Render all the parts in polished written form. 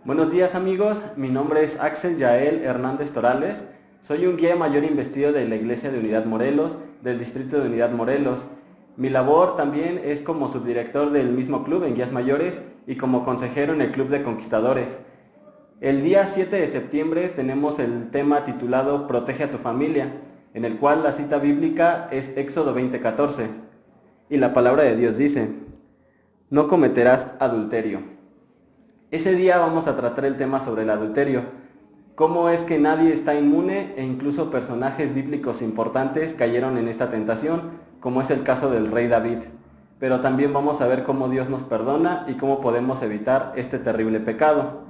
Buenos días amigos, mi nombre es Axel Yael Hernández Torales, soy un guía mayor investido de la Iglesia de Unidad Morelos, del Distrito de Unidad Morelos. Mi labor también es como subdirector del mismo club en Guías Mayores y como consejero en el Club de Conquistadores. El día 7 de septiembre tenemos el tema titulado Protege a tu familia, en el cual la cita bíblica es Éxodo 20:14 y la palabra de Dios dice: no cometerás adulterio. Ese día vamos a tratar el tema sobre el adulterio, cómo es que nadie está inmune e incluso personajes bíblicos importantes cayeron en esta tentación, como es el caso del rey David. Pero también vamos a ver cómo Dios nos perdona y cómo podemos evitar este terrible pecado.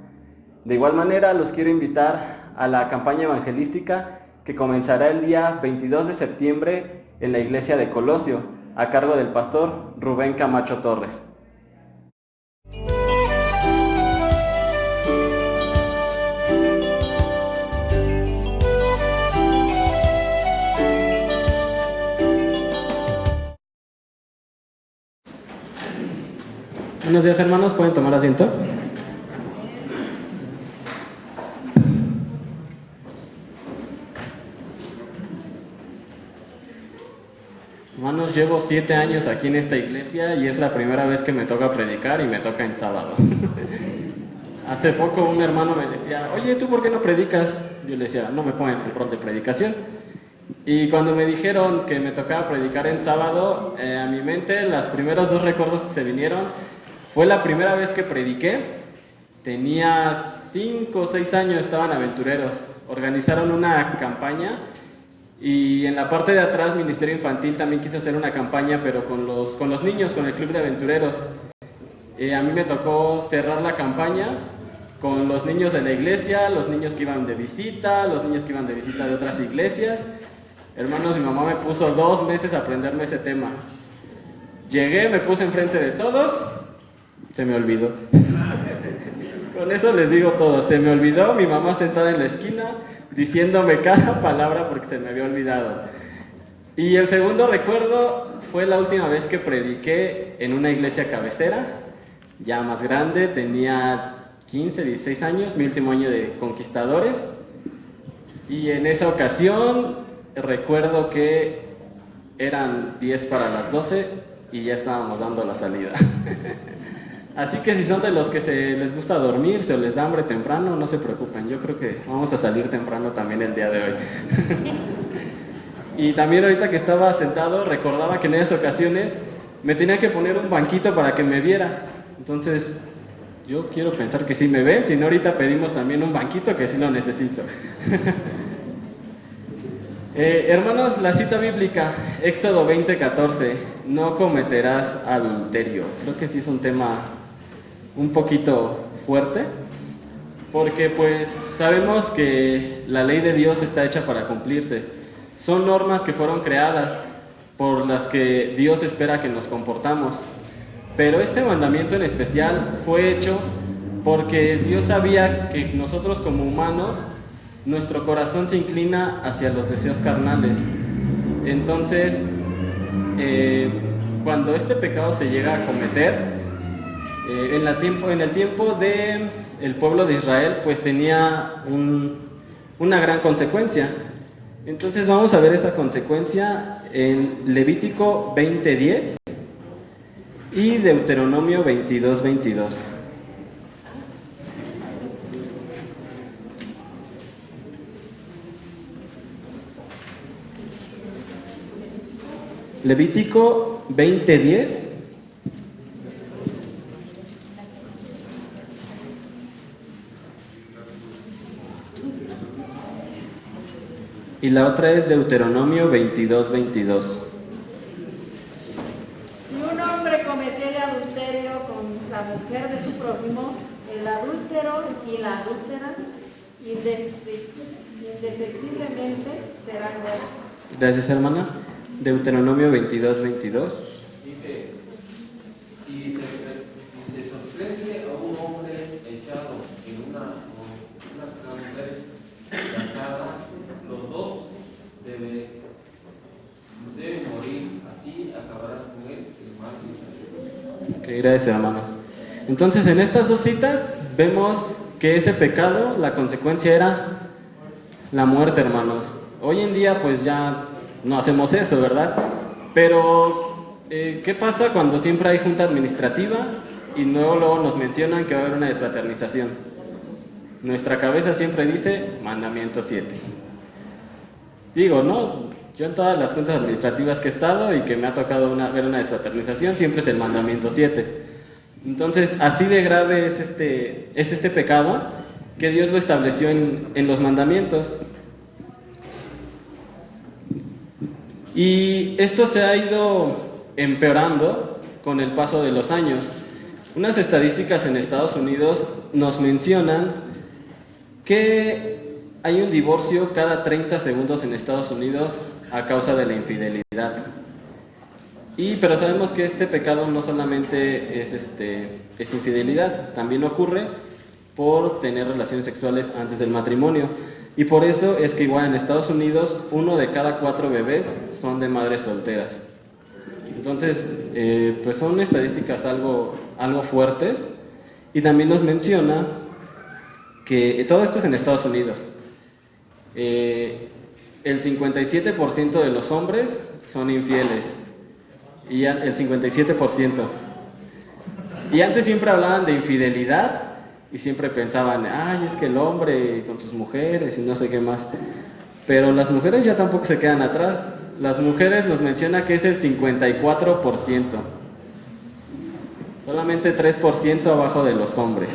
De igual manera, los quiero invitar a la campaña evangelística que comenzará el día 22 de septiembre en la iglesia de Colosio, a cargo del pastor Rubén Camacho Torres. Buenos días hermanos, ¿pueden tomar asiento? Hermanos, llevo 7 años aquí en esta iglesia y es la primera vez que me toca predicar y me toca en sábado. Hace poco un hermano me decía, oye, ¿tú por qué no predicas? Yo le decía, no me pongan el rol de predicación. Y cuando me dijeron que me tocaba predicar en sábado, a mi mente los primeros 2 recuerdos que se vinieron fue la primera vez que prediqué. Tenía 5 o 6 años, estaban aventureros. Organizaron una campaña y en la parte de atrás Ministerio Infantil también quiso hacer una campaña, pero con los niños, con el Club de Aventureros. A mí me tocó cerrar la campaña con los niños de la iglesia, los niños que iban de visita, los niños que iban de visita de otras iglesias. Hermanos, mi mamá me puso 2 meses a aprenderme ese tema. Llegué, me puse enfrente de todos, se me olvidó. Con eso les digo todo, se me olvidó, mi mamá sentada en la esquina, diciéndome cada palabra porque se me había olvidado. Y el segundo recuerdo fue la última vez que prediqué en una iglesia cabecera, ya más grande, tenía 15, 16 años, mi último año de Conquistadores. Y en esa ocasión recuerdo que eran 10 para las 12 y ya estábamos dando la salida. Así que si son de los que les gusta dormirse o les da hambre temprano, no se preocupen, yo creo que vamos a salir temprano también el día de hoy. Y también ahorita que estaba sentado, recordaba que en esas ocasiones me tenía que poner un banquito para que me viera. Entonces, yo quiero pensar que sí me ven, si no ahorita pedimos también un banquito que sí lo necesito. Hermanos, la cita bíblica, Éxodo 20:14, no cometerás adulterio. Creo que sí es un tema un poquito fuerte, porque pues sabemos que la ley de Dios está hecha para cumplirse. Son normas que fueron creadas por las que Dios espera que nos comportamos. Pero este mandamiento en especial fue hecho porque Dios sabía que nosotros como humanos, nuestro corazón se inclina hacia los deseos carnales. Entonces, cuando este pecado se llega a cometer, en el tiempo del pueblo de Israel, pues tenía una gran consecuencia. Entonces vamos a ver esa consecuencia en Levítico 20:10 y Deuteronomio 22:22. Levítico 20:10 y la otra es Deuteronomio 22:22. Si un hombre cometiere adulterio con la mujer de su prójimo, el adúltero y la adúltera indefectiblemente serán muertos. Gracias, hermana. Deuteronomio 22:22. Dice, si se sorprende a un hombre echado en una mujer casada, los dos deben morir, así acabarás con él el mal. Ok, gracias, hermanos. Entonces, en estas 2 citas vemos que ese pecado, la consecuencia era la muerte, hermanos. Hoy en día pues ya no hacemos eso, ¿verdad? Pero, ¿qué pasa cuando siempre hay junta administrativa y luego nos mencionan que va a haber una desfraternización? Nuestra cabeza siempre dice mandamiento 7. Digo, ¿no? Yo en todas las juntas administrativas que he estado y que me ha tocado ver una desfraternización, siempre es el mandamiento 7. Entonces, así de grave es este pecado que Dios lo estableció en los mandamientos. Y esto se ha ido empeorando con el paso de los años. Unas estadísticas en Estados Unidos nos mencionan que hay un divorcio cada 30 segundos en Estados Unidos a causa de la infidelidad. Pero sabemos que este pecado no solamente es infidelidad, también ocurre por tener relaciones sexuales antes del matrimonio. Y por eso es que igual en Estados Unidos 1 de cada 4 bebés son de madres solteras. Entonces, pues son estadísticas algo fuertes. Y también nos menciona que todo esto es en Estados Unidos. El 57% de los hombres son infieles. Y el 57%. Y antes siempre hablaban de infidelidad y siempre pensaban, ay, es que el hombre con sus mujeres y no sé qué más. Pero las mujeres ya tampoco se quedan atrás. Las mujeres nos menciona que es el 54%. Solamente 3% abajo de los hombres.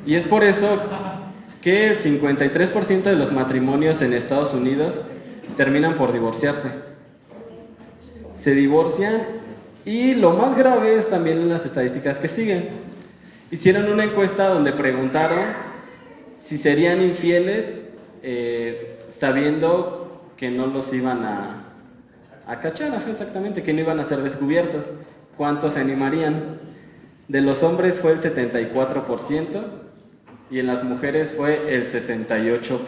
Y es por eso que el 53% de los matrimonios en Estados Unidos terminan por divorciarse. Se divorcian y lo más grave es también en las estadísticas que siguen. Hicieron una encuesta donde preguntaron si serían infieles sabiendo que no los iban a cachar, exactamente, que no iban a ser descubiertos. ¿Cuántos se animarían? De los hombres fue el 74% y en las mujeres fue el 68%.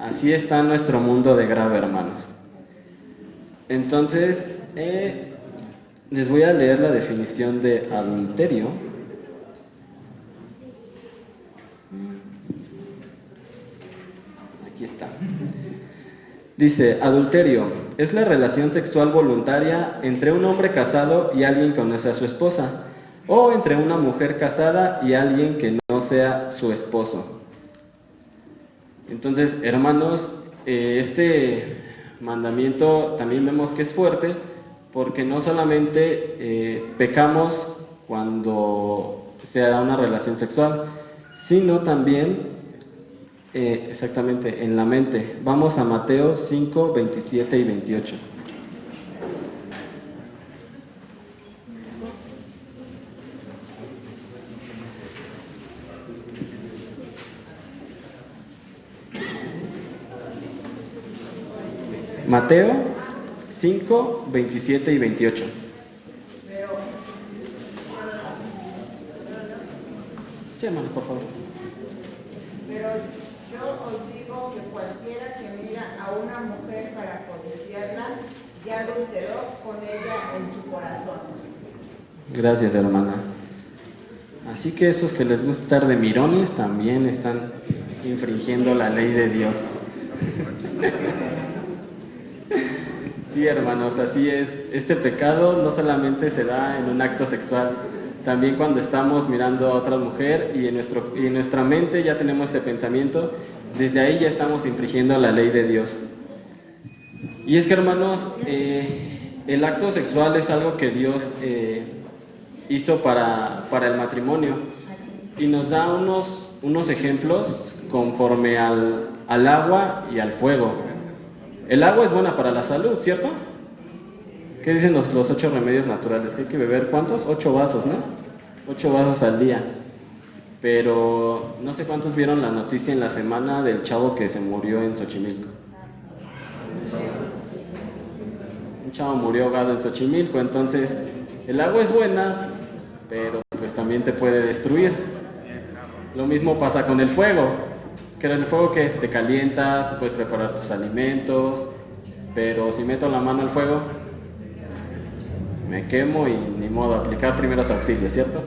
Así está nuestro mundo de grave, hermanos. Entonces, les voy a leer la definición de adulterio. Aquí está. Dice, adulterio es la relación sexual voluntaria entre un hombre casado y alguien que no sea su esposa, o entre una mujer casada y alguien que no sea su esposo. Entonces, hermanos, este mandamiento también vemos que es fuerte, porque no solamente pecamos cuando se da una relación sexual, sino también exactamente en la mente. Vamos a Mateo 5, 27 y 28. Mateo 5, 27 y 28. Sí, hermano, por favor. Pero yo os digo que cualquiera que mira a una mujer para codiciarla, ya adulteró con ella en su corazón. Gracias, hermana. Así que esos que les gusta estar de mirones también están infringiendo la ley de Dios. Sí, hermanos, así es. Este pecado no solamente se da en un acto sexual, también cuando estamos mirando a otra mujer y en nuestra mente ya tenemos ese pensamiento, desde ahí ya estamos infringiendo la ley de Dios. Y es que, hermanos, el acto sexual es algo que Dios hizo para el matrimonio y nos da unos ejemplos conforme al agua y al fuego. El agua es buena para la salud, ¿cierto? ¿Qué dicen los 8 remedios naturales? Que hay que beber, ¿cuántos? 8 vasos, ¿no? 8 vasos al día. Pero no sé cuántos vieron la noticia en la semana del chavo que se murió en Xochimilco. Un chavo murió ahogado en Xochimilco. Entonces, el agua es buena, pero pues también te puede destruir. Lo mismo pasa con el fuego. Que el fuego que te calienta, te puedes preparar tus alimentos, pero si meto la mano al fuego, me quemo y ni modo, aplicar primeros auxilios, ¿cierto?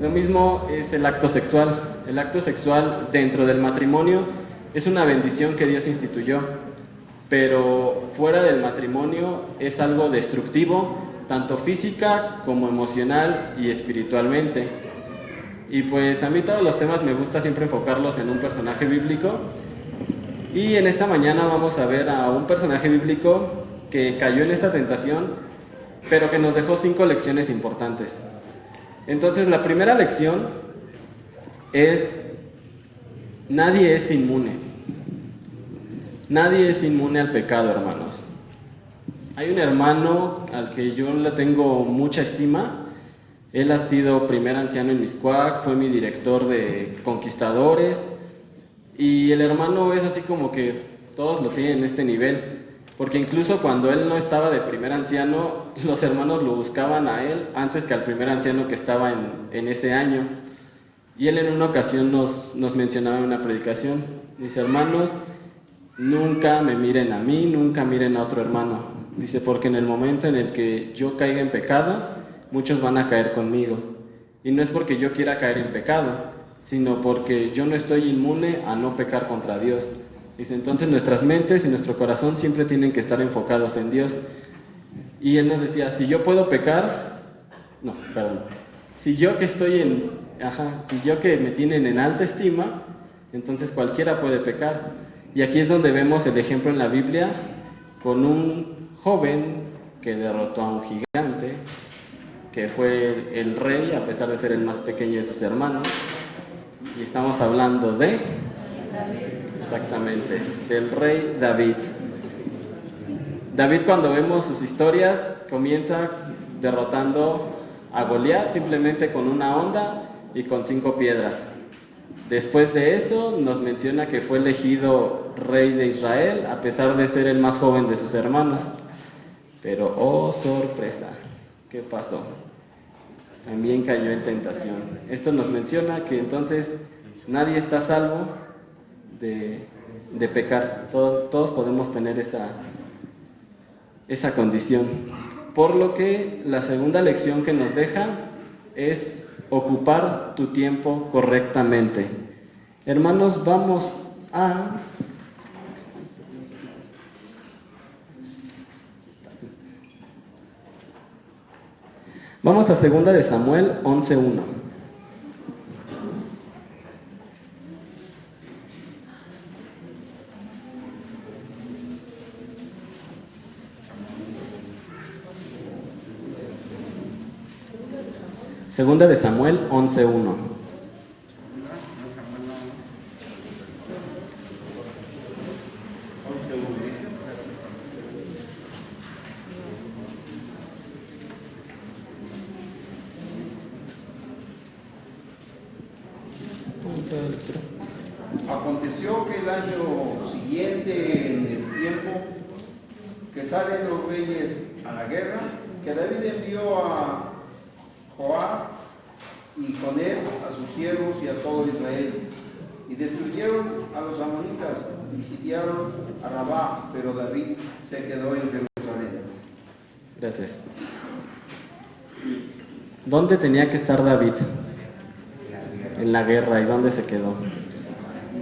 Lo mismo es el acto sexual. El acto sexual dentro del matrimonio es una bendición que Dios instituyó, pero fuera del matrimonio es algo destructivo, tanto física como emocional y espiritualmente. Y pues a mí todos los temas me gusta siempre enfocarlos en un personaje bíblico, y en esta mañana vamos a ver a un personaje bíblico que cayó en esta tentación, pero que nos dejó 5 lecciones importantes. Entonces la primera lección es: nadie es inmune. Nadie es inmune al pecado, hermanos. Hay un hermano al que yo le tengo mucha estima. Él ha sido primer anciano en Mixcoac, fue mi director de Conquistadores, y el hermano es así como que todos lo tienen en este nivel, porque incluso cuando él no estaba de primer anciano, los hermanos lo buscaban a él antes que al primer anciano que estaba en ese año. Y él en una ocasión nos mencionaba en una predicación, dice: hermanos, nunca me miren a mí, nunca miren a otro hermano. Dice, porque en el momento en el que yo caiga en pecado, muchos van a caer conmigo. Y no es porque yo quiera caer en pecado, sino porque yo no estoy inmune a no pecar contra Dios. Dice, entonces nuestras mentes y nuestro corazón siempre tienen que estar enfocados en Dios. Y él nos decía, si yo puedo pecar, si yo que me tienen en alta estima, entonces cualquiera puede pecar. Y aquí es donde vemos el ejemplo en la Biblia con un joven que derrotó a un gigante, que fue el rey a pesar de ser el más pequeño de sus hermanos. Y estamos hablando de, exactamente, del rey David. David, cuando vemos sus historias, comienza derrotando a Goliat simplemente con una honda y con 5 piedras. Después de eso nos menciona que fue elegido rey de Israel a pesar de ser el más joven de sus hermanos. Pero oh sorpresa, ¿qué pasó? También cayó en tentación. Esto nos menciona que entonces nadie está salvo de pecar. Todos podemos tener esa condición. Por lo que la segunda lección que nos deja es ocupar tu tiempo correctamente. Hermanos, vamos a Segunda de Samuel 11:1. Segunda de Samuel 11:1. Aconteció que el año siguiente, en el tiempo que salen los reyes a la guerra, que David envió a Joab y con él a sus siervos y a todo Israel, y destruyeron a los amonitas y sitiaron a Rabá, pero David se quedó en Jerusalén. Gracias. ¿Dónde tenía que estar David? En la guerra. ¿Y dónde se quedó?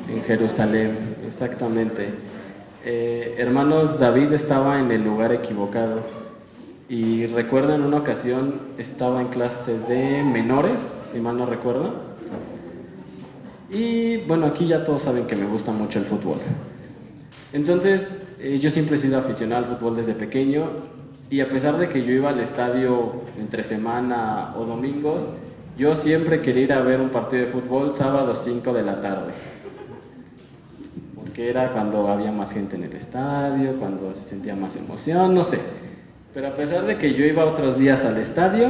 En Jerusalén, exactamente. Hermanos, David estaba en el lugar equivocado. Y recuerdo en una ocasión estaba en clase de menores, si mal no recuerdo. Y bueno, aquí ya todos saben que me gusta mucho el fútbol. Entonces, yo siempre he sido aficionado al fútbol desde pequeño. Y a pesar de que yo iba al estadio entre semana o domingos, yo siempre quería ir a ver un partido de fútbol sábado 5 de la tarde. Porque era cuando había más gente en el estadio, cuando se sentía más emoción, no sé. Pero a pesar de que yo iba otros días al estadio,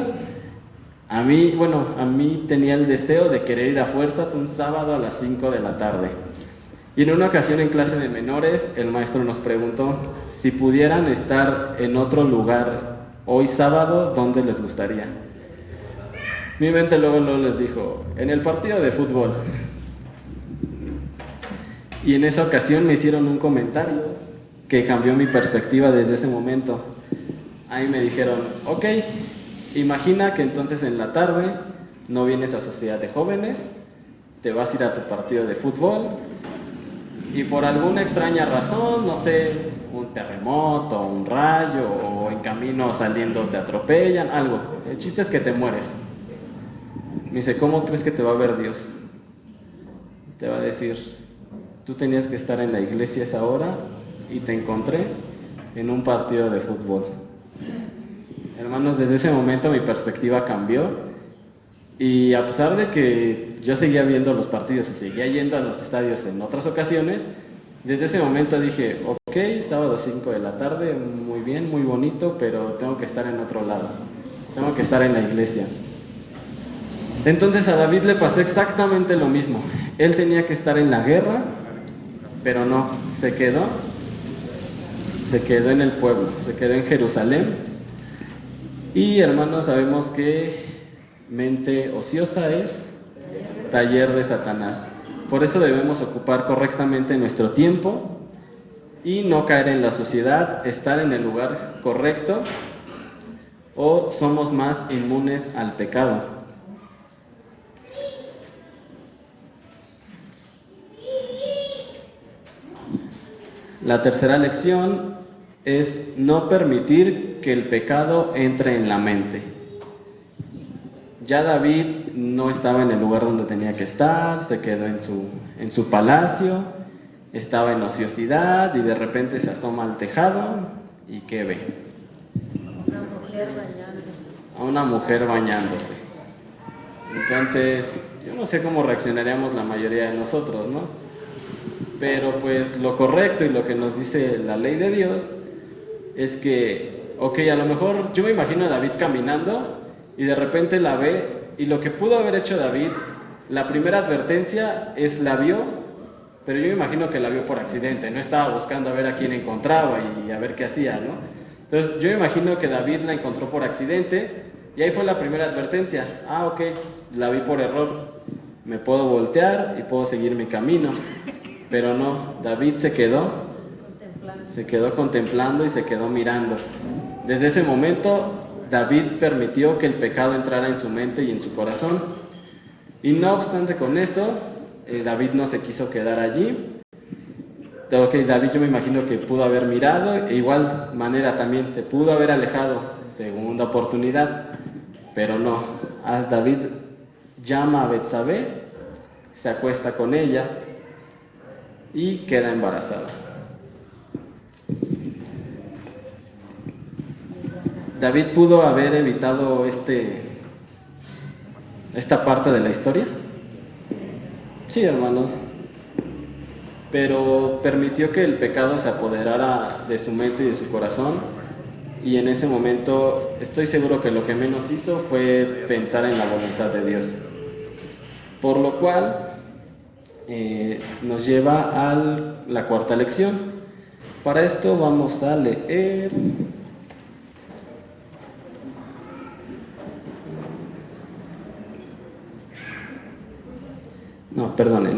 a mí tenía el deseo de querer ir a fuerzas un sábado a las 5 de la tarde. Y en una ocasión en clase de menores, el maestro nos preguntó si pudieran estar en otro lugar hoy sábado, ¿dónde les gustaría? Mi mente luego les dijo, en el partido de fútbol. Y en esa ocasión me hicieron un comentario que cambió mi perspectiva desde ese momento. ahí me dijeron, ok, imagina que entonces en la tarde no vienes a Sociedad de Jóvenes, te vas a ir a tu partido de fútbol y por alguna extraña razón, no sé, un terremoto, un rayo o en camino saliendo te atropellan, algo. El chiste es que te mueres. Me dice, ¿cómo crees que te va a ver Dios? Te va a decir, tú tenías que estar en la iglesia a esa hora y te encontré en un partido de fútbol. Hermanos, desde ese momento mi perspectiva cambió y a pesar de que yo seguía viendo los partidos y seguía yendo a los estadios en otras ocasiones, desde ese momento dije, ok, sábado 5 de la tarde, muy bien, muy bonito, pero tengo que estar en otro lado, tengo que estar en la iglesia. Entonces a David le pasó exactamente lo mismo. Él tenía que estar en la guerra, pero no, se quedó en el pueblo, se quedó en Jerusalén. Y hermanos, sabemos que mente ociosa es taller de Satanás. Por eso debemos ocupar correctamente nuestro tiempo y no caer en la sociedad, estar en el lugar correcto, o somos más inmunes al pecado. La tercera lección es no permitir que el pecado entre en la mente. Ya David no estaba en el lugar donde tenía que estar, se quedó en su palacio, estaba en ociosidad y de repente se asoma al tejado y ¿qué ve? A una mujer bañándose. Entonces, yo no sé cómo reaccionaríamos la mayoría de nosotros, ¿no? Pero pues lo correcto y lo que nos dice la ley de Dios es que, ok, a lo mejor yo me imagino a David caminando y de repente la ve, y lo que pudo haber hecho David, la primera advertencia es la vio, pero yo me imagino que la vio por accidente, no estaba buscando a ver a quién encontraba y a ver qué hacía, ¿no? Entonces yo me imagino que David la encontró por accidente y ahí fue la primera advertencia. Ah, ok, la vi por error, me puedo voltear y puedo seguir mi camino. Pero no, David se quedó contemplando y se quedó mirando. Desde ese momento, David permitió que el pecado entrara en su mente y en su corazón. Y no obstante con eso, David no se quiso quedar allí. Ok, David yo me imagino que pudo haber mirado, e igual manera también se pudo haber alejado, segunda oportunidad, pero no. David llama a Betsabé, se acuesta con ella y queda embarazada. ¿David pudo haber evitado esta parte de la historia? Sí, hermanos. Pero permitió que el pecado se apoderara de su mente y de su corazón, y en ese momento estoy seguro que lo que menos hizo fue pensar en la voluntad de Dios. Por lo cual nos lleva a la cuarta lección. Para esto vamos a leer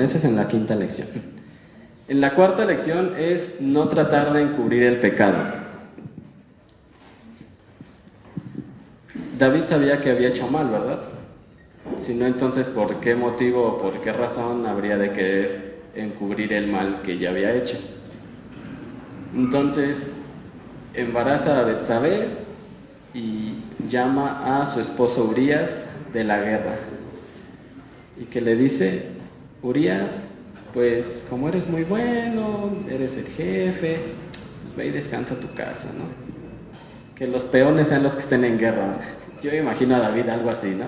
esa es en la quinta lección. En la cuarta lección es no tratar de encubrir el pecado. David sabía que había hecho mal, ¿verdad? Si no, entonces, ¿por qué motivo o por qué razón habría de querer encubrir el mal que ya había hecho? Entonces, embaraza a Betsabé y llama a su esposo Urías de la guerra. Y que le dice, Urías, pues como eres muy bueno, eres el jefe, pues ve y descansa a tu casa, ¿no? Que los peones sean los que estén en guerra. Yo me imagino a David algo así, ¿no?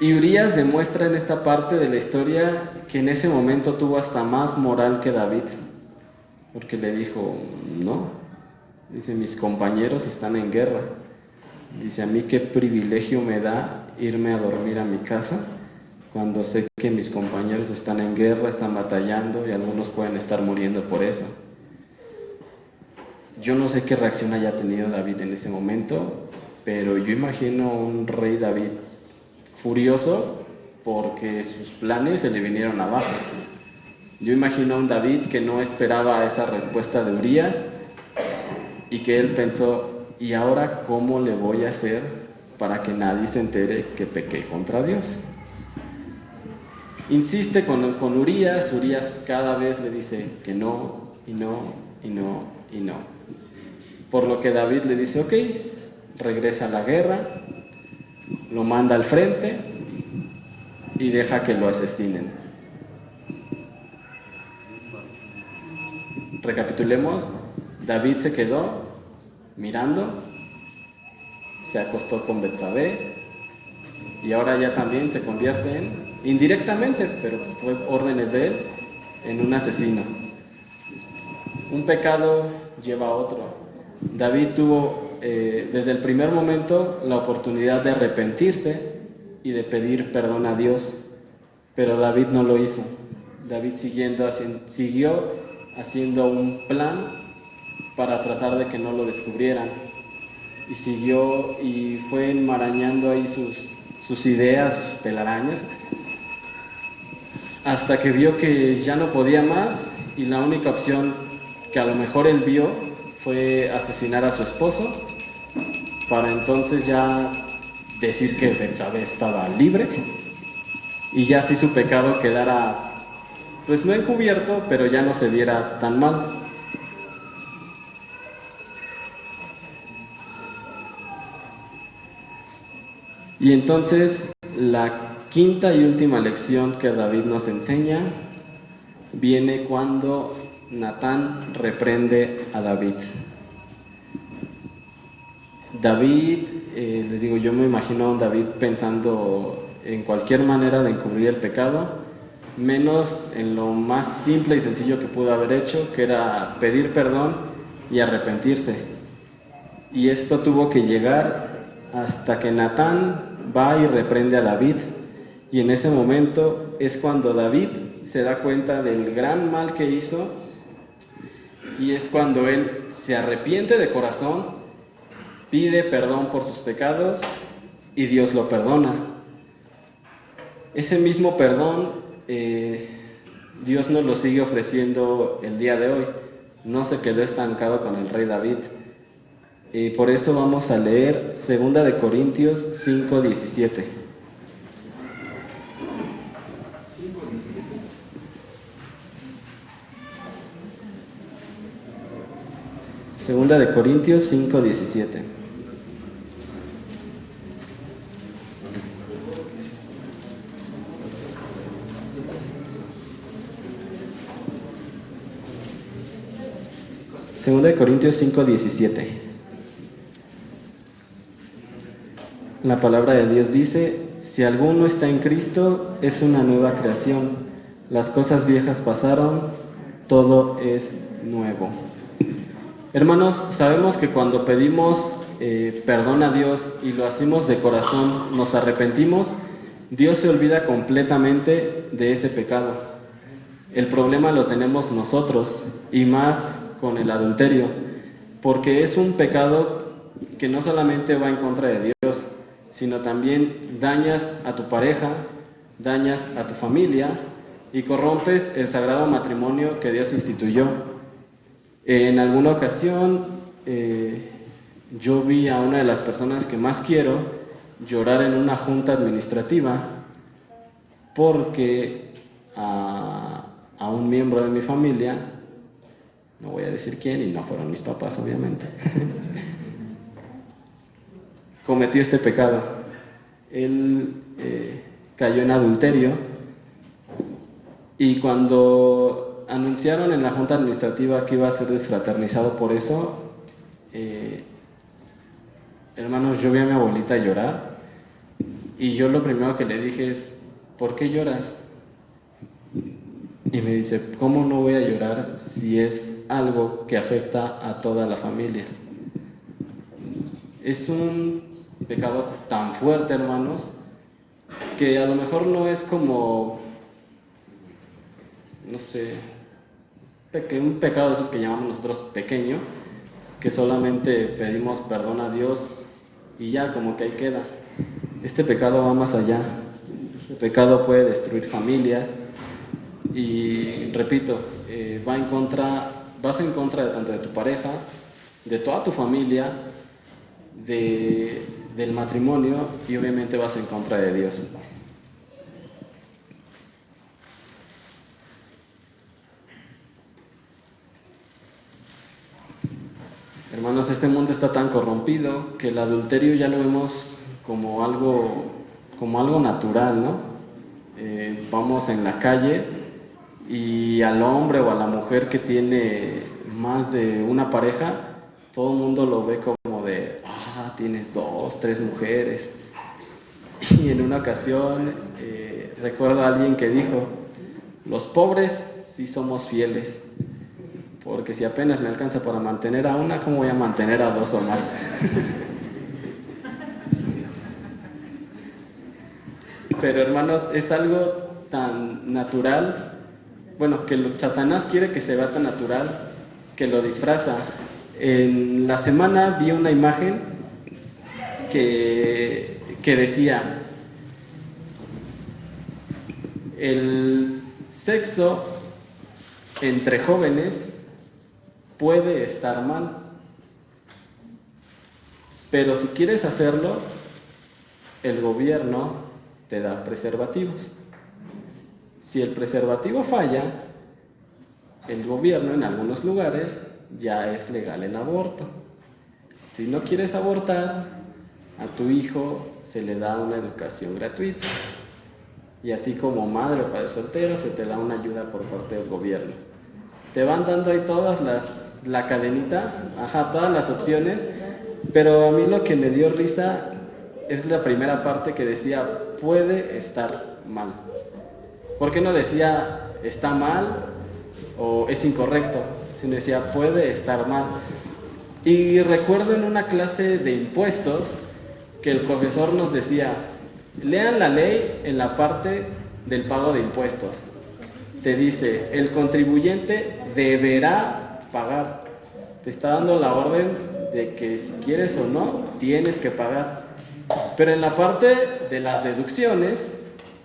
Y Urías demuestra en esta parte de la historia que en ese momento tuvo hasta más moral que David, porque le dijo, no, dice, mis compañeros están en guerra, dice, a mí qué privilegio me da irme a dormir a mi casa cuando sé que mis compañeros están en guerra, están batallando y algunos pueden estar muriendo por eso. Yo no sé qué reacción haya tenido David en ese momento, pero yo imagino un rey David furioso porque sus planes se le vinieron abajo. Yo imagino a un David que no esperaba esa respuesta de Urías y que él pensó, ¿y ahora cómo le voy a hacer para que nadie se entere que pequé contra Dios? Insiste con Urías. Urías cada vez le dice que no, y no, y no, y no. Por lo que David le dice, ok, regresa a la guerra, lo manda al frente y deja que lo asesinen. Recapitulemos, David se quedó mirando, se acostó con Betsabé y ahora ya también se convierte en, indirectamente, pero fue órdenes de él, en un asesino. Un pecado lleva a otro. David tuvo desde el primer momento la oportunidad de arrepentirse y de pedir perdón a Dios, pero David no lo hizo. David siguió haciendo un plan para tratar de que no lo descubrieran, y siguió y fue enmarañando ahí sus ideas, sus telarañas, hasta que vio que ya no podía más, y la única opción que a lo mejor él vio fue asesinar a su esposo, para entonces ya decir que Betsabé estaba libre, y ya así su pecado quedara, pues no encubierto, pero ya no se viera tan mal. Y entonces la quinta y última lección que David nos enseña viene cuando Natán reprende a David. David, les digo, yo me imagino a David pensando en cualquier manera de encubrir el pecado, menos en lo más simple y sencillo que pudo haber hecho, que era pedir perdón y arrepentirse. Y esto tuvo que llegar hasta que Natán va y reprende a David, y en ese momento es cuando David se da cuenta del gran mal que hizo, y es cuando él se arrepiente de corazón, pide perdón por sus pecados y Dios lo perdona. Ese mismo perdón Dios nos lo sigue ofreciendo el día de hoy. No se quedó estancado con el rey David. Y por eso vamos a leer 2 de Corintios 5:17. Segunda de Corintios 5:17. Segunda de Corintios 5:17. La palabra de Dios dice: si alguno está en Cristo, es una nueva creación. Las cosas viejas pasaron, todo es nuevo. Hermanos, sabemos que cuando pedimos perdón a Dios y lo hacemos de corazón, nos arrepentimos, Dios se olvida completamente de ese pecado. El problema lo tenemos nosotros, y más con el adulterio, porque es un pecado que no solamente va en contra de Dios, sino también dañas a tu pareja, dañas a tu familia y corrompes el sagrado matrimonio que Dios instituyó. En alguna ocasión yo vi a una de las personas que más quiero llorar en una junta administrativa porque a un miembro de mi familia, no voy a decir quién, y no fueron mis papás obviamente, cometió este pecado. Él cayó en adulterio, y cuando anunciaron en la junta administrativa que iba a ser desfraternizado por eso, hermanos, yo vi a mi abuelita llorar, y yo lo primero que le dije es: ¿por qué lloras? Y me dice: ¿cómo no voy a llorar si es algo que afecta a toda la familia? Es un pecado tan fuerte, hermanos, que a lo mejor no es como, no sé, un pecado de esos que llamamos nosotros pequeño, que solamente pedimos perdón a Dios y ya, como que ahí queda. Este pecado va más allá. Este pecado puede destruir familias, y repito, vas en contra de tanto de tu pareja, de toda tu familia, del matrimonio y obviamente vas en contra de Dios. Hermanos, este mundo está tan corrompido que el adulterio ya lo vemos como algo natural, ¿no? Vamos en la calle y al hombre o a la mujer que tiene más de una pareja, todo el mundo lo ve como de, tienes 2, 3 mujeres. Y en una ocasión recuerdo a alguien que dijo, los pobres sí somos fieles, porque si apenas me alcanza para mantener a una, ¿cómo voy a mantener a 2 o más? Pero hermanos, es algo tan natural, bueno, que Satanás quiere que se vea tan natural, que lo disfraza. En la semana vi una imagen que decía, el sexo entre jóvenes puede estar mal, pero si quieres hacerlo, el gobierno te da preservativos. Si el preservativo falla, el gobierno en algunos lugares ya es legal el aborto. Si no quieres abortar, a tu hijo se le da una educación gratuita. Y a ti como madre o padre soltero se te da una ayuda por parte del gobierno. Te van dando ahí todas la cadenita, todas las opciones, pero a mí lo que me dio risa es la primera parte que decía, puede estar mal. ¿Por qué no decía, está mal o es incorrecto? Sino decía, puede estar mal. Y recuerdo en una clase de impuestos que el profesor nos decía, lean la ley en la parte del pago de impuestos. Te dice, el contribuyente deberá pagar. Te está dando la orden de que si quieres o no, tienes que pagar. Pero en la parte de las deducciones,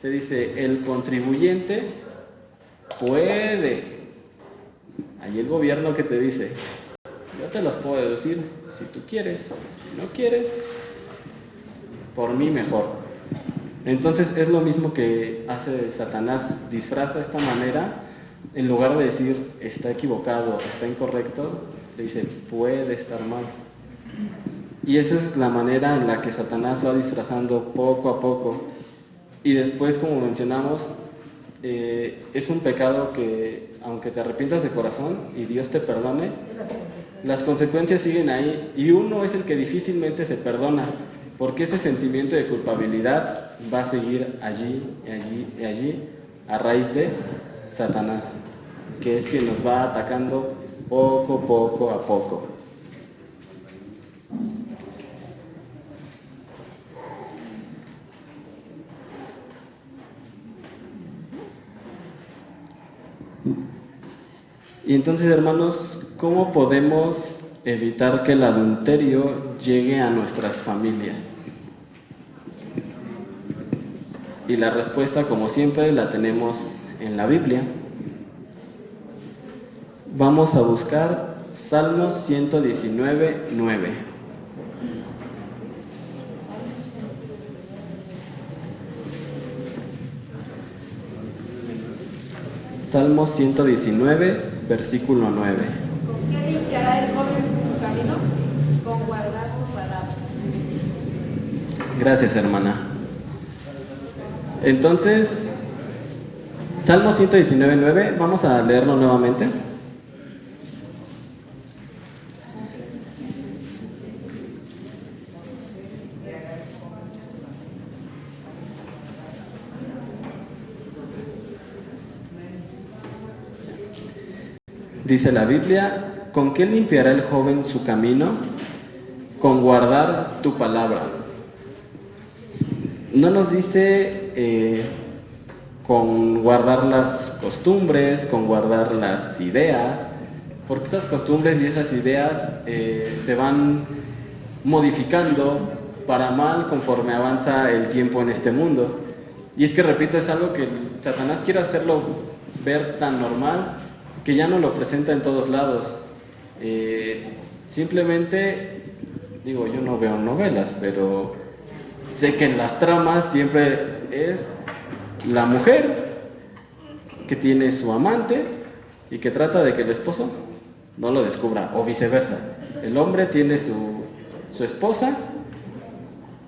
te dice, el contribuyente puede. Ahí el gobierno que te dice, yo te los puedo deducir si tú quieres. Si no quieres, por mí mejor. Entonces es lo mismo que hace Satanás, disfraza de esta manera, en lugar de decir está equivocado, está incorrecto, le dice puede estar mal. Y esa es la manera en la que Satanás va disfrazando poco a poco. Y después, como mencionamos, es un pecado que, aunque te arrepientas de corazón y Dios te perdone, las consecuencias siguen ahí. Y uno es el que difícilmente se perdona, porque ese sentimiento de culpabilidad va a seguir allí, y allí, y allí, a raíz de Satanás, que es quien nos va atacando poco a poco. Y entonces, hermanos, ¿cómo podemos evitar que el adulterio llegue a nuestras familias? Y la respuesta, como siempre, la tenemos en la Biblia. Vamos a buscar Salmos 119, 9. Salmos 119, versículo 9. ¿Con qué limpiará el joven su camino? Con guardar su palabra. Gracias, hermana. Entonces, Salmo 119:9, vamos a leerlo nuevamente. Dice la Biblia, ¿con qué limpiará el joven su camino? Con guardar tu palabra. No nos dice con guardar las costumbres, con guardar las ideas, porque esas costumbres y esas ideas se van modificando para mal conforme avanza el tiempo en este mundo. Y es que, repito, es algo que Satanás quiere hacerlo ver tan normal que ya no lo presenta en todos lados. Simplemente Digo, yo no veo novelas, pero sé que en las tramas siempre es la mujer que tiene su amante y que trata de que el esposo no lo descubra, o viceversa. El hombre tiene su esposa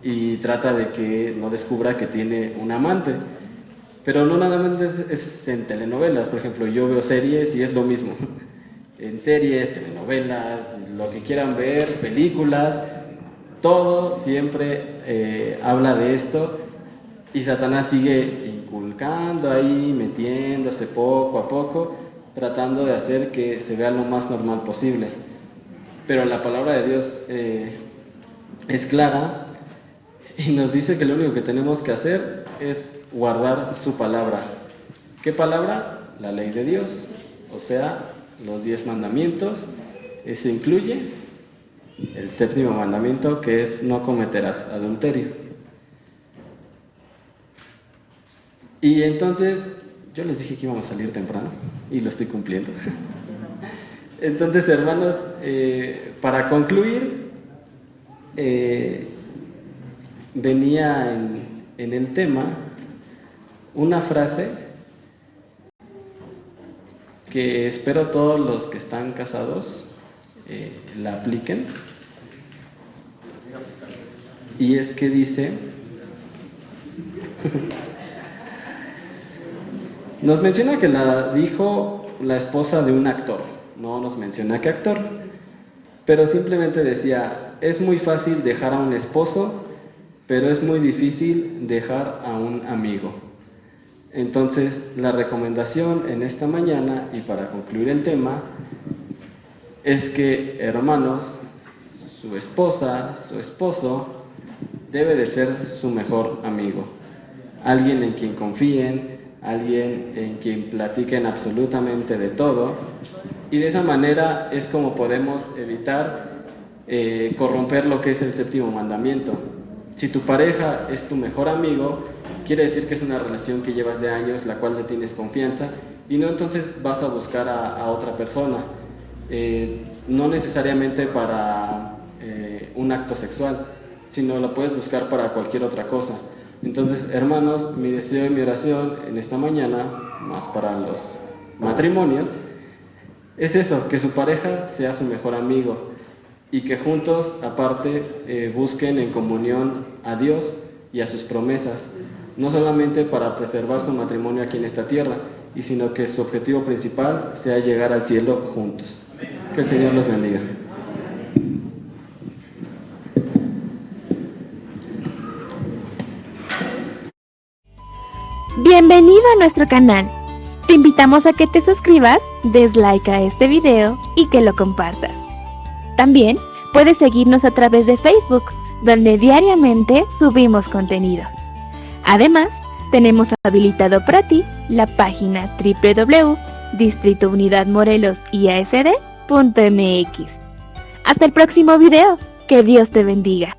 y trata de que no descubra que tiene un amante. Pero no nada más es en telenovelas. Por ejemplo, yo veo series y es lo mismo. En series, telenovelas, lo que quieran ver, películas, todo siempre habla de esto, y Satanás sigue inculcando ahí, metiéndose poco a poco, tratando de hacer que se vea lo más normal posible. Pero la palabra de Dios es clara y nos dice que lo único que tenemos que hacer es guardar su palabra. ¿Qué palabra? La ley de Dios, o sea, los 10 mandamientos. Eso incluye el 7º mandamiento, que es no cometerás adulterio. Y entonces, yo les dije que íbamos a salir temprano, y lo estoy cumpliendo. Entonces, hermanos, para concluir, venía en el tema una frase que espero todos los que están casados la apliquen, y es que dice, nos menciona que la dijo la esposa de un actor, no nos menciona qué actor, pero simplemente decía, es muy fácil dejar a un esposo, pero es muy difícil dejar a un amigo. Entonces, la recomendación en esta mañana, y para concluir el tema, es que, hermanos, su esposa, su esposo, debe de ser su mejor amigo. Alguien en quien confíen, alguien en quien platiquen absolutamente de todo, y de esa manera es como podemos evitar corromper lo que es el 7º mandamiento. Si tu pareja es tu mejor amigo, quiere decir que es una relación que llevas de años, la cual le tienes confianza, y no entonces vas a buscar a otra persona, no necesariamente para un acto sexual, sino la puedes buscar para cualquier otra cosa. Entonces, hermanos, mi deseo y mi oración en esta mañana, más para los matrimonios, es eso, que su pareja sea su mejor amigo, y que juntos, aparte, busquen en comunión a Dios y a sus promesas, no solamente para preservar su matrimonio aquí en esta tierra, y sino que su objetivo principal sea llegar al cielo juntos. Que el Señor los bendiga. Bienvenido a nuestro canal. Te invitamos a que te suscribas, des like a este video y que lo compartas. También puedes seguirnos a través de Facebook, donde diariamente subimos contenido. Además, tenemos habilitado para ti la página www.distritounidadmorelos.isd.mx. Hasta el próximo video. Que Dios te bendiga.